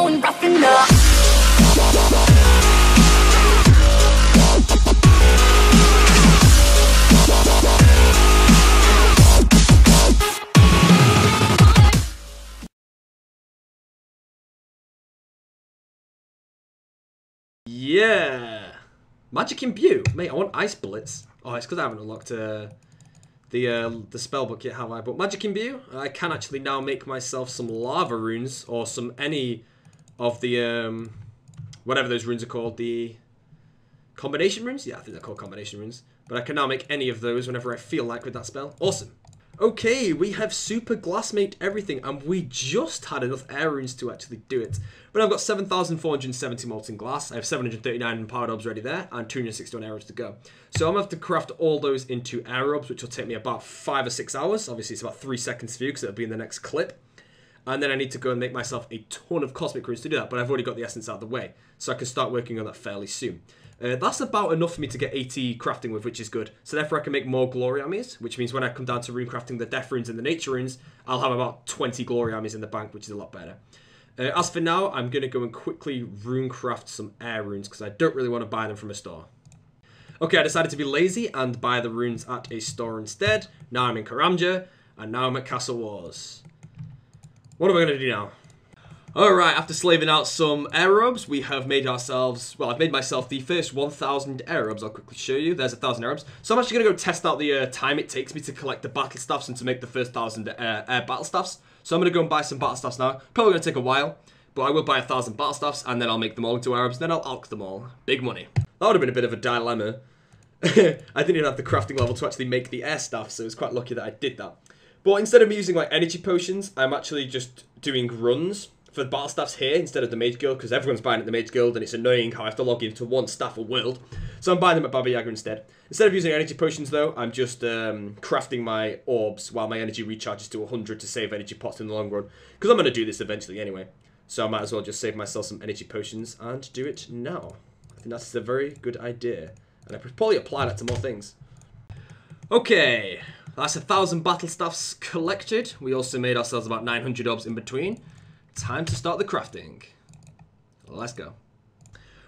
going rough enough. Yeah, magic imbue, mate. I want ice bullets. Oh, it's because I haven't unlocked the spell book yet, have I? But magic imbue, I can actually now make myself some lava runes or some any of the whatever those runes are called, the combination runes. Yeah, I think they're called combination runes. But I can now make any of those whenever I feel like with that spell. Awesome. Okay, we have super glassmate everything, and we just had enough air runes to actually do it. But I've got 7,470 molten glass, I have 739 powered orbs ready there, and 261 arrows to go. So I'm going to have to craft all those into air orbs, which will take me about 5 or 6 hours. Obviously, it's about 3 seconds for you, because it'll be in the next clip. And then I need to go and make myself a ton of cosmic runes to do that, but I've already got the essence out of the way. So I can start working on that fairly soon. That's about enough for me to get 80 crafting with, which is good. So therefore I can make more glory armies, which means when I come down to rune crafting the death runes and the nature runes, I'll have about 20 glory armies in the bank, which is a lot better. As for now, I'm going to go and quickly rune craft some air runes, because I don't really want to buy them from a store. Okay, I decided to be lazy and buy the runes at a store instead. Now I'm in Karamja, and now I'm at Castle Wars. What am I going to do now? Alright, after slaving out some aerobes, we have made ourselves, well, I've made myself the first 1,000 aerobes. I'll quickly show you. There's 1,000 aerobes. So I'm actually going to go test out the time it takes me to collect the battle staffs and to make the first 1,000 air battle staffs. So I'm going to go and buy some battle staffs now. Probably going to take a while, but I will buy 1,000 battle staffs and then I'll make them all into aerobes. Then I'll alch them all. Big money. That would have been a bit of a dilemma. I didn't even have the crafting level to actually make the air staff, so it's quite lucky that I did that. But instead of me using like energy potions, I'm actually just doing runs for the battle staffs here instead of the mage guild, because everyone's buying at the mage guild and it's annoying how I have to log into one staff a world. So I'm buying them at Baba Yaga instead. Instead of using energy potions though, I'm just crafting my orbs while my energy recharges to 100 to save energy pots in the long run, because I'm going to do this eventually anyway. So I might as well just save myself some energy potions and do it now. I think that's a very good idea, and I could probably apply that to more things. Okay, that's 1,000 battle staffs collected. We also made ourselves about 900 orbs in between. Time to start the crafting. Let's go.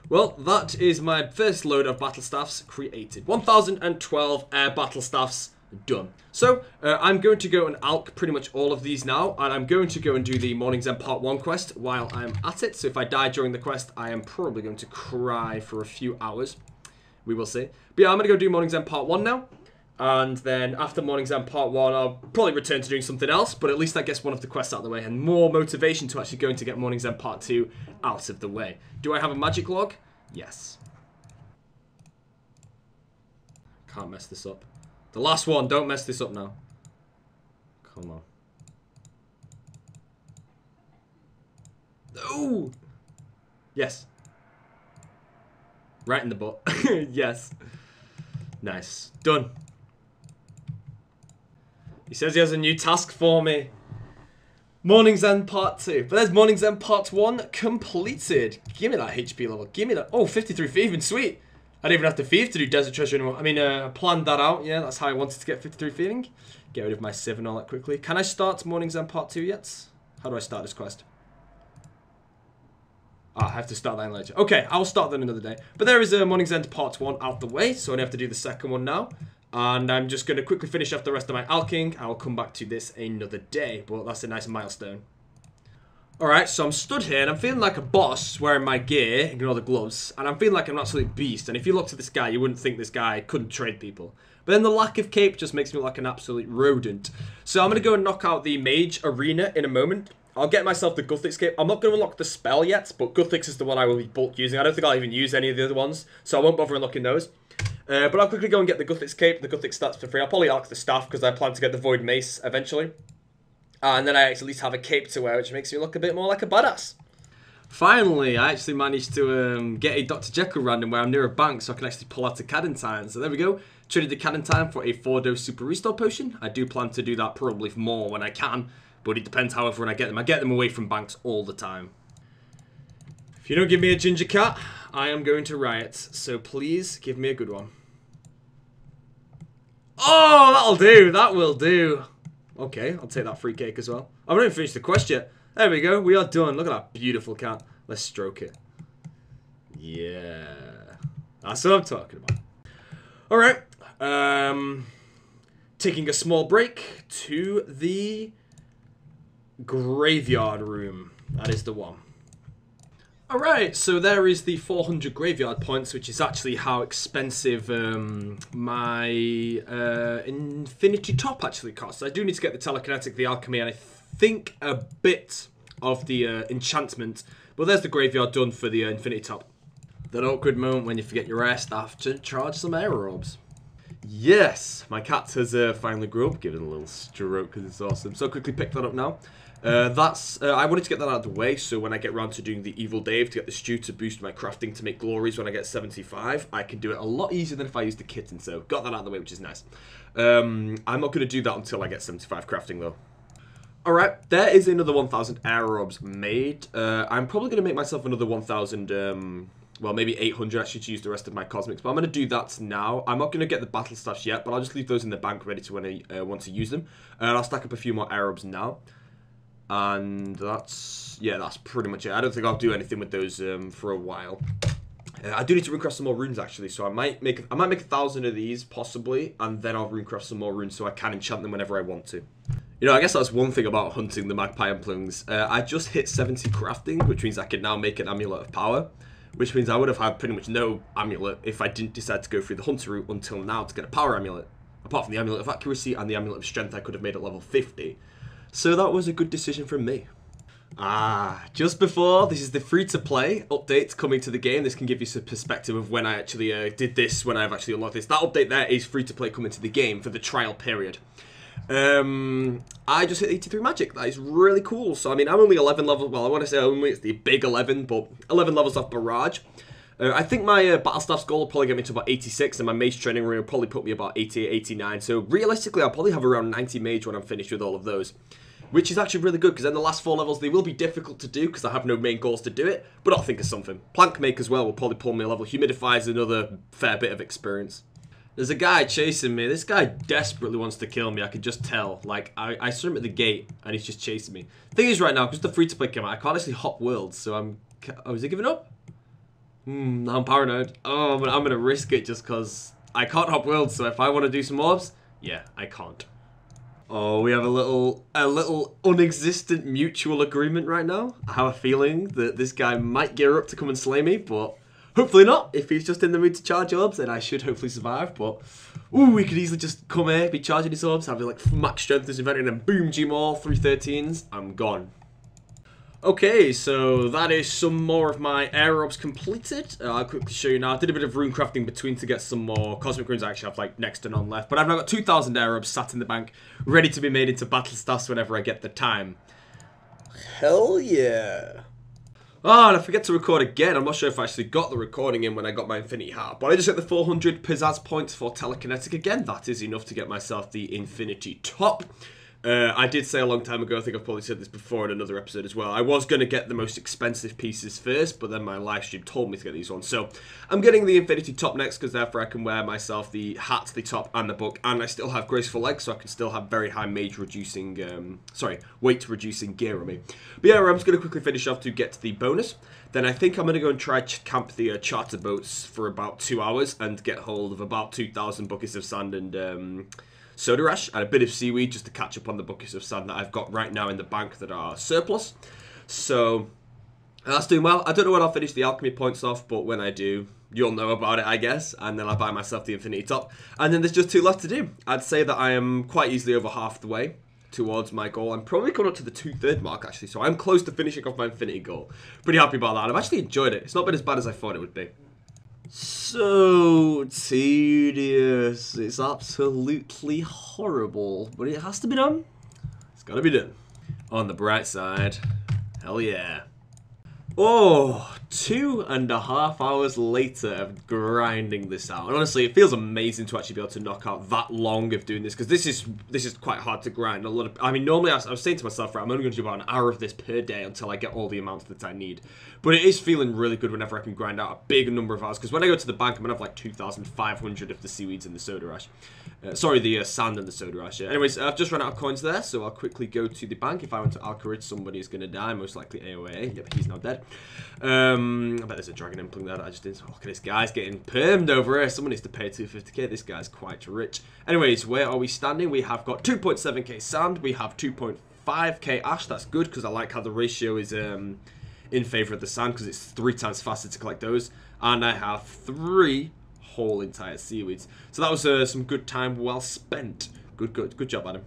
Well, that is my first load of battle staffs created. 1,012 air battle staffs done. So, I'm going to go and alch pretty much all of these now, and I'm going to go and do the Morning's End Part 1 quest while I'm at it. So if I die during the quest, I am probably going to cry for a few hours. We will see. But yeah, I'm going to go do Morning's End Part 1 now. And then after Morning's End Part 1, I'll probably return to doing something else, but at least that gets one of the quests out of the way, and more motivation to actually going to get Morning's End Part 2 out of the way. Do I have a magic log? Yes. Can't mess this up. The last one, don't mess this up now. Come on. Oh! Yes. Right in the butt. Yes. Nice. Done. He says he has a new task for me. Morning's End Part 2. But there's Morning's End Part 1 completed. Give me that HP level. Give me that. Oh, 53 thieving. Sweet. I didn't even have to thieve to do Desert Treasure anymore. I mean, I planned that out. Yeah, that's how I wanted to get 53 thieving. Get rid of my sieve and all that quickly. Can I start Morning's End Part 2 yet? How do I start this quest? Ah, I have to start that in later. Okay, I'll start that another day. But there is a Morning's End Part 1 out the way, so I only have to do the second one now. And I'm just going to quickly finish off the rest of my alching. I'll come back to this another day, but that's a nice milestone. Alright, so I'm stood here and I'm feeling like a boss wearing my gear, ignore the gloves, and I'm feeling like an absolute beast. And if you looked at this guy, you wouldn't think this guy couldn't trade people. But then the lack of cape just makes me look like an absolute rodent. So I'm going to go and knock out the mage arena in a moment. I'll get myself the Gothic cape. I'm not going to unlock the spell yet, but Gothic is the one I will be bulk using. I don't think I'll even use any of the other ones, so I won't bother unlocking those. But I'll quickly go and get the Gothic cape, the Gothic stats for free. I'll probably arc the staff because I plan to get the Void Mace eventually. And then I at least have a cape to wear, which makes me look a bit more like a badass. Finally, I actually managed to get a Dr. Jekyll random where I'm near a bank, so I can actually pull out a Cadentine. So there we go. Traded the Cadentine for a 4-dose Super Restore Potion. I do plan to do that probably more when I can, but it depends however when I get them. I get them away from banks all the time. If you don't give me a ginger cat, I am going to riot. So please give me a good one. Oh, that'll do. That will do. Okay, I'll take that free cake as well. I've not even finished the quest yet. There we go. We are done. Look at that beautiful cat. Let's stroke it. Yeah. That's what I'm talking about. All right. Taking a small break to the graveyard room. That is the one. Alright, so there is the 400 graveyard points, which is actually how expensive my Infinity Top actually costs. I do need to get the Telekinetic, the Alchemy, and I think a bit of the enchantment. But there's the graveyard done for the Infinity Top. That awkward moment when you forget your air staff to charge some air orbs. Yes, my cat has finally grew up. Give it a little stroke because it's awesome. So quickly pick that up now. I wanted to get that out of the way, so when I get around to doing the Evil Dave to get the stew to boost my crafting to make glories when I get 75, I can do it a lot easier than if I used the kitten, so got that out of the way, which is nice. I'm not going to do that until I get 75 crafting, though. Alright, there is another 1,000 air orbs made. I'm probably going to make myself another 1,000, well, maybe 800 actually to use the rest of my cosmics, but I'm going to do that now. I'm not going to get the battle staffs yet, but I'll just leave those in the bank ready to when I want to use them. I'll stack up a few more air orbs now. And that's pretty much it. I don't think I'll do anything with those for a while. I do need to runecraft some more runes actually, so I might make 1,000 of these possibly, and then I'll runecraft some more runes so I can enchant them whenever I want to. You know, I guess that's one thing about hunting the magpie and plungs. I just hit 70 crafting, which means I can now make an amulet of power, which means I would have had pretty much no amulet if I didn't decide to go through the hunter route until now to get a power amulet. Apart from the amulet of accuracy and the amulet of strength I could have made at level 50. So that was a good decision from me. Just before, this is the free-to-play update coming to the game. This can give you some perspective of when I actually did this, when I've actually unlocked this. That update there is free-to-play coming to the game for the trial period. I just hit 83 magic. That is really cool. So, I mean, I'm only 11 levels. Well, I want to say only, it's the big 11, but 11 levels off Barrage. I think my Battle Staff's goal will probably get me to about 86, and my Mage Training Ring will probably put me about 88, 89. So, realistically, I'll probably have around 90 Mage when I'm finished with all of those. Which is actually really good, because then the last 4 levels, they will be difficult to do, because I have no main goals to do it. But I'll think of something. Plank Make as well will probably pull me a level. Humidify is another fair bit of experience. There's a guy chasing me. This guy desperately wants to kill me. I can just tell. Like, I saw him at the gate, and he's just chasing me. The thing is, right now, because the free-to-play came out, I can't actually hop worlds, so I'm... Oh, is he giving up? I'm paranoid. Oh, but I'm going to risk it just because I can't hop worlds, so if I want to do some orbs, yeah, I can't. Oh, we have a little unexistent mutual agreement right now. I have a feeling that this guy might gear up to come and slay me, but hopefully not. If he's just in the mood to charge orbs, then I should hopefully survive, but ooh, we could easily just come here, be charging his orbs, have like max strength as invented, and boom, G all 313s, I'm gone. Okay, so that is some more of my air orbs completed. I'll quickly show you now. I did a bit of rune crafting between to get some more cosmic runes. I actually have like next to none left, but I've now got 2,000 air orbs sat in the bank, ready to be made into battle staffs whenever I get the time. Hell yeah. Oh, and I forget to record again. I'm not sure if I actually got the recording in when I got my Infinity Heart, but I just hit the 400 pizzazz points for Telekinetic again. That is enough to get myself the Infinity Top. I did say a long time ago, I think I've probably said this before in another episode as well, I was going to get the most expensive pieces first, but then my live stream told me to get these ones. So I'm getting the Infinity Top next, because therefore I can wear myself the hat, the top, and the book, and I still have Graceful Legs, so I can still have very high weight reducing gear on me. But yeah, I'm just going to quickly finish off to get the bonus. Then I think I'm going to go and try camp the charter boats for about 2 hours and get hold of about 2,000 buckets of sand and soda ash and a bit of seaweed just to catch up on the buckets of sand that I've got right now in the bank that are surplus. So that's doing well. I don't know when I'll finish the alchemy points off, but when I do, you'll know about it, I guess. And then I'll buy myself the Infinity Top. And then there's just 2 left to do. I'd say that I am quite easily over half the way towards my goal. I'm probably coming up to the 2/3 mark, actually. So I'm close to finishing off my Infinity goal. Pretty happy about that. And I've actually enjoyed it. It's not been as bad as I thought it would be. So tedious. It's absolutely horrible, but it has to be done. It's got to be done. On the bright side, hell yeah. Oh, 2.5 hours later of grinding this out. And honestly, it feels amazing to actually be able to knock out that long of doing this, because this is quite hard to grind. I mean, normally I was saying to myself, right, I'm only going to do about an hour of this per day until I get all the amounts that I need. But it is feeling really good whenever I can grind out a big number of hours, because when I go to the bank, I'm going to have like 2,500 of the seaweeds and the soda ash. Sorry, the sand and the soda ash. Anyways, I've just run out of coins there, so I'll quickly go to the bank. If I went to Alcarid, somebody is going to die, most likely AOA. Yep, he's now dead. I bet there's a dragon impling there that I just didn't. Oh, look at this guy's getting permed over here. Someone needs to pay 250k. This guy's quite rich. Anyways, where are we standing? We have got 2.7k sand. We have 2.5k ash. That's good because I like how the ratio is in favor of the sand, because it's 3 times faster to collect those. And I have 3 whole entire seaweeds. So that was some good time well spent. Good job, Adam.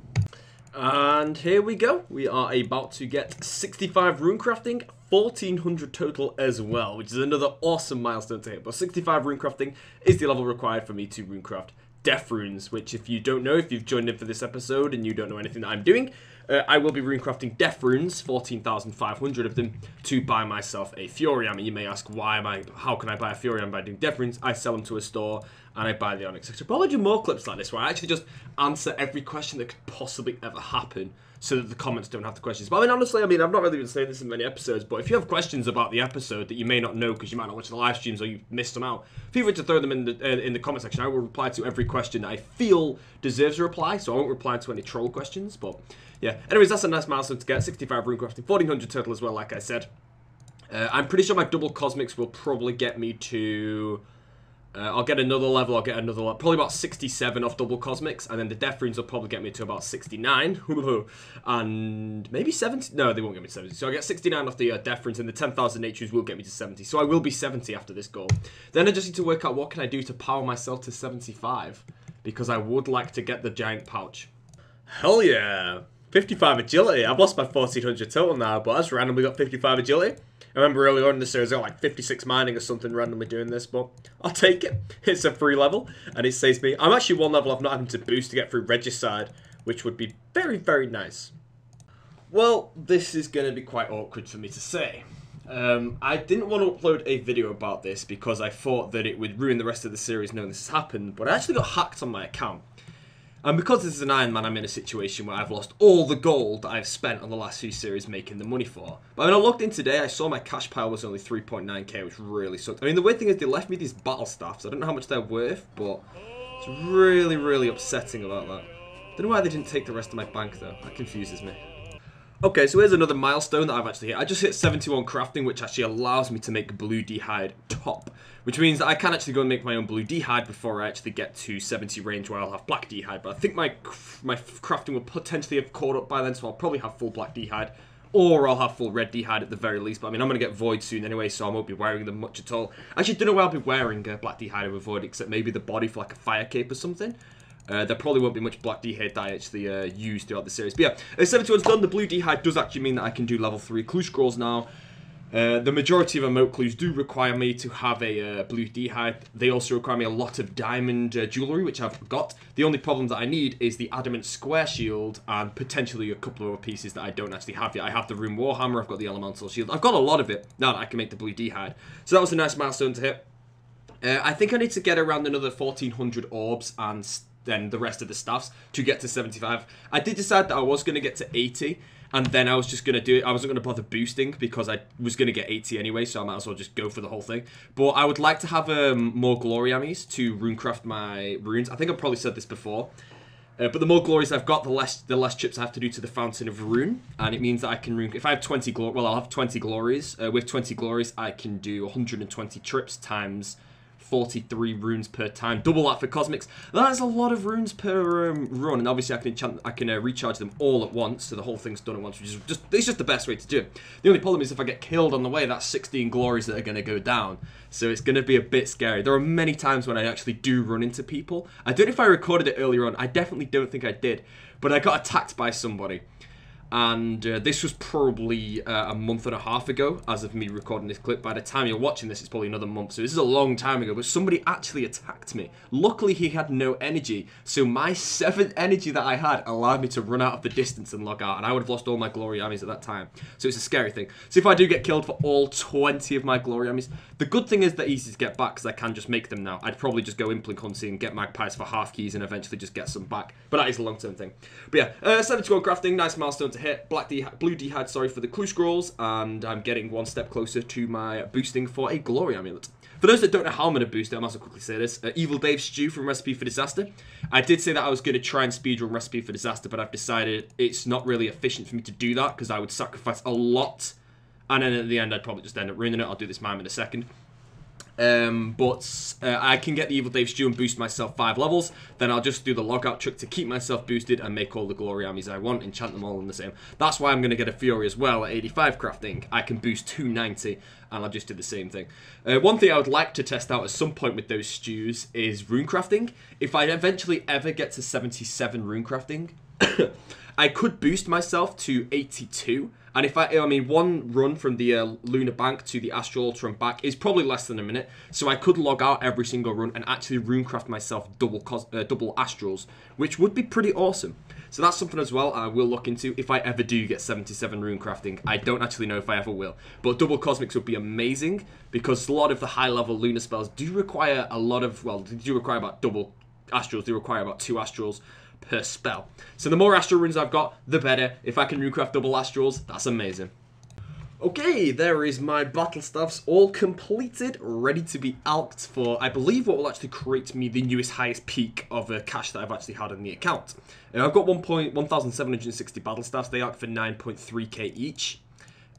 And here we go. We are about to get 65 rune crafting, 1400 total as well, which is another awesome milestone to hit. But 65 rune crafting is the level required for me to runecraft death runes, which, if you don't know, if you've joined in for this episode and you don't know anything that I'm doing, I will be runecrafting death runes, 14,500 of them, to buy myself a Fury Hammer. You may ask, how can I buy a Fury Hammer by doing death runes? I sell them to a store and I buy the Onyx. I should probably do more clips like this where I actually just answer every question that could possibly ever happen, so that the comments don't have the questions. But I mean, honestly, I've not really been saying this in many episodes, but if you have questions about the episode that you may not know because you might not watch the live streams or you've missed them out, feel free to throw them in the comment section. I will reply to every question that I feel deserves a reply, so I won't reply to any troll questions. But yeah, anyways, that's a nice milestone to get. 65 rune crafting, 1400 total as well, like I said. I'm pretty sure my double cosmics will probably get me to... I'll get another level, probably about 67 off double cosmics, and then the death runes will probably get me to about 69, and maybe 70, no, they won't get me to 70, so I get 69 off the death runes, and the 10,000 natures will get me to 70, so I will be 70 after this goal. Then I just need to work out what can I do to power myself to 75, because I would like to get the giant pouch. Hell yeah! 55 agility. I've lost my 1400 total now, but I just randomly got 55 agility. I remember earlier on in the series, I got like 56 mining or something randomly doing this, but I'll take it. It's a free level, and it saves me. I'm actually one level off not having to boost to get through Regicide, which would be very, very nice. Well, this is going to be quite awkward for me to say. I didn't want to upload a video about this because I thought that it would ruin the rest of the series knowing this has happened, but I actually got hacked on my account. And because this is an Iron Man, I'm in a situation where I've lost all the gold that I've spent on the last few series making the money for. But when I logged in today, I saw my cash pile was only 3.9k, which really sucked. I mean, the weird thing is they left me these battle staffs. I don't know how much they're worth, but it's really, really upsetting about that. Don't know why they didn't take the rest of my bank, though. That confuses me. Okay, so here's another milestone that I've actually hit. I just hit 71 crafting, which actually allows me to make blue d'hide top, which means that I can actually go and make my own blue d'hide before I actually get to 70 range where I'll have black d'hide. But I think my crafting will potentially have caught up by then, so I'll probably have full black d'hide, or I'll have full red d'hide at the very least. But I mean, I'm going to get void soon anyway, so I won't be wearing them much at all. I actually don't know where I'll be wearing black d'hide over void, except maybe the body for like a fire cape or something. There probably won't be much black d'hide that I actually use throughout the series. But yeah, 71's done. The blue d'hide does actually mean that I can do level 3 clue scrolls now. The majority of emote clues do require me to have a blue d'hide. They also require me a lot of diamond jewellery, which I've got. The only problem that I need is the adamant square shield and potentially a couple of other pieces that I don't actually have yet. I have the rune warhammer, I've got the elemental shield. I've got a lot of it now that I can make the blue d'hide. So that was a nice milestone to hit. I think I need to get around another 1400 orbs and then the rest of the staffs to get to 75. I did decide that I was going to get to 80, and then I was just going to do it. I wasn't going to bother boosting because I was going to get 80 anyway, so I might as well just go for the whole thing. But I would like to have more glory armies to runecraft my runes. I think I've probably said this before. But the more glories I've got, the less trips I have to do to the Fountain of Rune. And it means that I can rune... If I have 20 glories... Well, I'll have 20 glories. With 20 glories, I can do 120 trips times 43 runes per time. Double that for cosmics. That's a lot of runes per run. And obviously, I can recharge them all at once. So the whole thing's done at once, which is it's just the best way to do it. The only problem is if I get killed on the way, that's 16 glories that are going to go down. So it's going to be a bit scary. There are many times when I actually do run into people. I don't know if I recorded it earlier on. I definitely don't think I did. But I got attacked by somebody. And this was probably a month and a half ago, as of me recording this clip. By the time you're watching this, it's probably another month, so this is a long time ago. But somebody actually attacked me. Luckily, he had no energy, so my 7 energy that I had allowed me to run out of the distance and log out, and I would have lost all my glory armies at that time. So it's a scary thing. So if I do get killed for all 20 of my glory armies, the good thing is they're easy to get back, because I can just make them now. I'd probably just go implink hunting and get magpies for half keys and eventually just get some back. But that is a long-term thing. But yeah, 71 crafting, nice milestone to hit. Blue D-Hide, sorry, for the clue scrolls, and I'm getting one step closer to my boosting for a glory amulet. For those that don't know how I'm going to boost it, I might as well quickly say this. Evil Dave Stew from Recipe for Disaster. I did say that I was going to try and speedrun Recipe for Disaster, but I've decided it's not really efficient for me to do that, because I would sacrifice a lot, and then at the end I'd probably just end up ruining it. I'll do this mime in a second. I can get the Evil Dave Stew and boost myself 5 levels. Then I'll just do the logout trick to keep myself boosted and make all the glory armies I want, enchant them all in the same. That's why I'm going to get a Fury as well at 85 crafting. I can boost 290, and I'll just do the same thing. One thing I would like to test out at some point with those stews is rune crafting. If I eventually ever get to 77 rune crafting, I could boost myself to 82. And if I mean, one run from the Lunar Bank to the Astral Altar and back is probably less than a minute. So I could log out every single run and actually runecraft myself double Astrals, which would be pretty awesome. So that's something as well I will look into if I ever do get 77 rune crafting. I don't actually know if I ever will. But double Cosmics would be amazing, because a lot of the high-level Lunar spells do require a lot of, well, they do require about double Astrals. They require about 2 Astrals per spell. So the more Astral runes I've got, the better. If I can runecraft double Astrals, that's amazing. Okay, there is my battle staffs all completed, ready to be alked for, I believe, what will actually create me the newest highest peak of cash that I've actually had in the account. I've got 1,760 battle staffs. They alked for 9.3k each.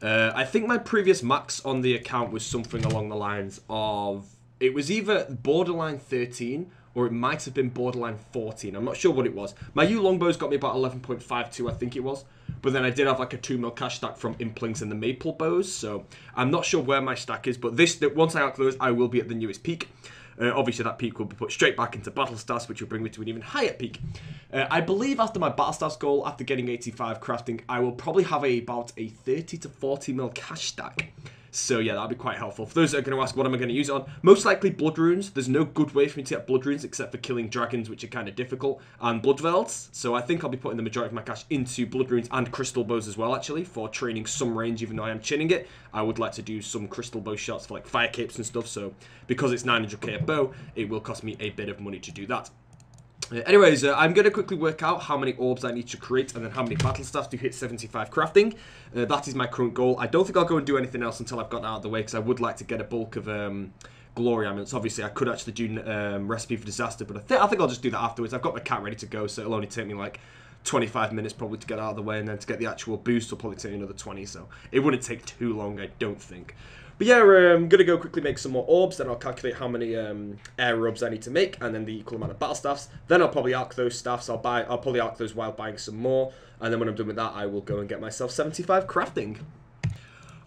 I think my previous max on the account was something along the lines of, it was either borderline 13 or it might have been borderline 14. I'm not sure what it was. My U longbows got me about 11.52, I think it was. But then I did have like a 2 mil cash stack from Implinks and the Maple bows, so I'm not sure where my stack is. But once I alk those, I will be at the newest peak. Obviously, that peak will be put straight back into battle stats, which will bring me to an even higher peak. I believe after my battle stats goal, after getting 85 crafting, I will probably have about a 30 to 40 mil cash stack. So yeah, that'll be quite helpful. For those that are going to ask what am I going to use it on, most likely blood runes. There's no good way for me to get blood runes except for killing dragons, which are kind of difficult, and blood velds. So I think I'll be putting the majority of my cash into blood runes and crystal bows as well, actually, for training some range, even though I am chinning it. I would like to do some crystal bow shots for like fire capes and stuff, so because it's 900k a bow, it will cost me a bit of money to do that. Anyways, I'm going to quickly work out how many orbs I need to create and then how many battle staffs to hit 75 crafting. That is my current goal. I don't think I'll go and do anything else until I've gotten out of the way, because I would like to get a bulk of glory amulets. Obviously, I could actually do Recipe for Disaster, but I think I'll just do that afterwards. I've got my cat ready to go, so it'll only take me like 25 minutes probably to get out of the way, and then to get the actual boost will probably take another 20, so it wouldn't take too long, I don't think. But yeah, I'm going to go quickly make some more orbs, then I'll calculate how many air orbs I need to make, and then the equal amount of battle staffs. Then I'll probably arc those staffs, I'll probably arc those while buying some more, and then when I'm done with that, I will go and get myself 75 crafting.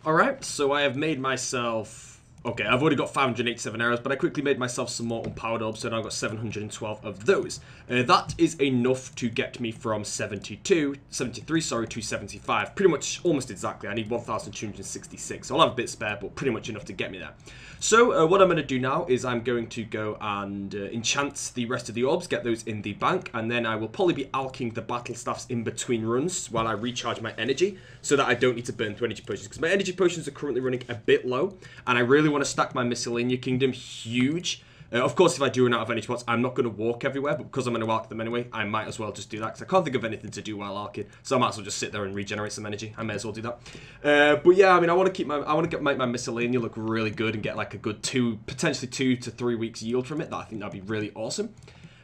Alright, so I have made myself... Okay, I've already got 587 arrows, but I quickly made myself some more unpowered orbs, so now I've got 712 of those. That is enough to get me from 73, sorry, to 75. Pretty much, almost exactly. I need 1,266, so I'll have a bit spare, but pretty much enough to get me there. So, what I'm going to do now is I'm going to go and enchant the rest of the orbs, get those in the bank, and then I will probably be alking the battle staffs in between runs while I recharge my energy, so that I don't need to burn through energy potions, because my energy potions are currently running a bit low, and I really want to stack my Miscellanea Kingdom huge. Of course, if I do run out of energy pots, I'm not going to walk everywhere, but because I'm going to arc them anyway, I might as well just do that, because I can't think of anything to do while arcing, so I might as well just sit there and regenerate some energy. I may as well do that. But yeah, I mean, I want to make my Miscellanea look really good and get like a good potentially 2 to 3 weeks yield from it. I think that'd be really awesome.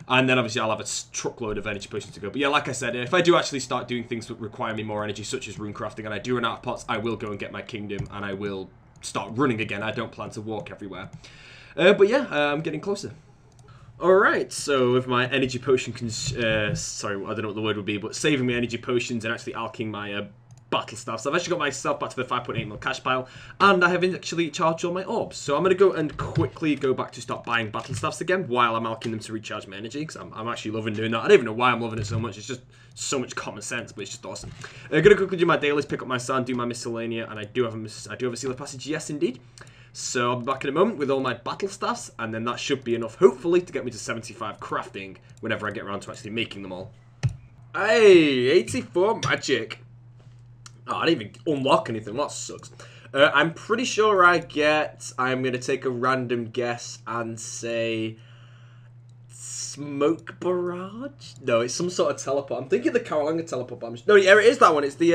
And then obviously I'll have a truckload of energy potions to go. But yeah, like I said, if I do actually start doing things that require me more energy, such as rune crafting, and I do run out of pots, I will go and get my kingdom, and I will start running again. I don't plan to walk everywhere. But yeah, I'm getting closer. Alright, so with my energy potion, sorry, I don't know what the word would be, but saving my energy potions and actually alking my battle staffs. I've actually got myself back to the 5.8 mil cash pile, and I have actually charged all my orbs. So I'm going to go and quickly go back to start buying battle staffs again while I'm alching them to recharge my energy, because I'm actually loving doing that. I don't even know why I'm loving it so much. It's just so much common sense, but it's just awesome. I'm going to quickly do my dailies, pick up my sand, do my miscellanea, and I do have a seal of passage, yes indeed. So I'll be back in a moment with all my battle staffs, and then that should be enough, hopefully, to get me to 75 crafting whenever I get around to actually making them all. Hey, 84 magic. Oh, I didn't even unlock anything. That sucks. I'm pretty sure I'm going to take a random guess and say smoke barrage? No, it's some sort of teleport. I'm thinking the Krewella teleport, but no, yeah, it is that one. It's the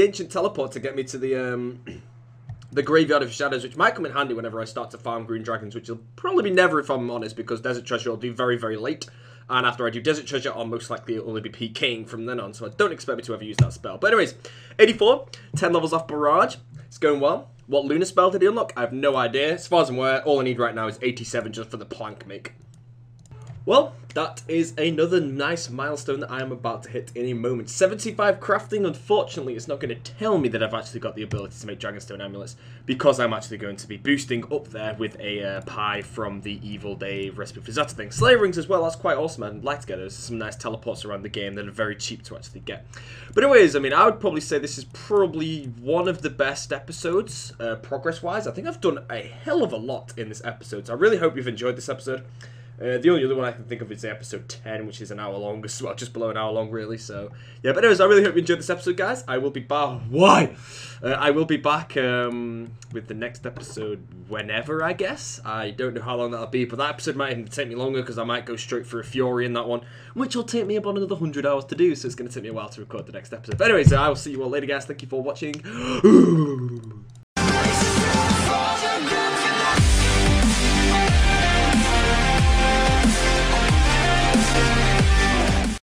ancient teleport to get me to the Graveyard of Shadows, which might come in handy whenever I start to farm green dragons, which will probably be never if I'm honest, because Desert Treasure will do very, very late. And after I do Desert Treasure, I'll most likely only be PKing from then on, so I don't expect me to ever use that spell. But anyways, 84, 10 levels off Barrage. It's going well. What Lunar spell did he unlock? I have no idea. As far as I'm aware, all I need right now is 87 just for the plank make. Well, that is another nice milestone that I am about to hit in a moment. 75 crafting, unfortunately, it's not going to tell me that I've actually got the ability to make Dragonstone amulets, because I'm actually going to be boosting up there with a pie from the Evil Day recipe for that thing. Slayer rings as well, that's quite awesome. I'd like to get those. There's some nice teleports around the game that are very cheap to actually get. But anyways, I mean, I would probably say this is probably one of the best episodes, progress-wise. I think I've done a hell of a lot in this episode, so I really hope you've enjoyed this episode. The only other one I can think of is episode 10, which is an hour long as well, just below an hour long, really. So, yeah, but anyways, I really hope you enjoyed this episode, guys. I will be back. I will be back with the next episode whenever, I guess. I don't know how long that'll be, but that episode might even take me longer because I might go straight for a Fury in that one, which will take me about another 100 hours to do, so it's going to take me a while to record the next episode. But anyways, I will see you all later, guys. Thank you for watching.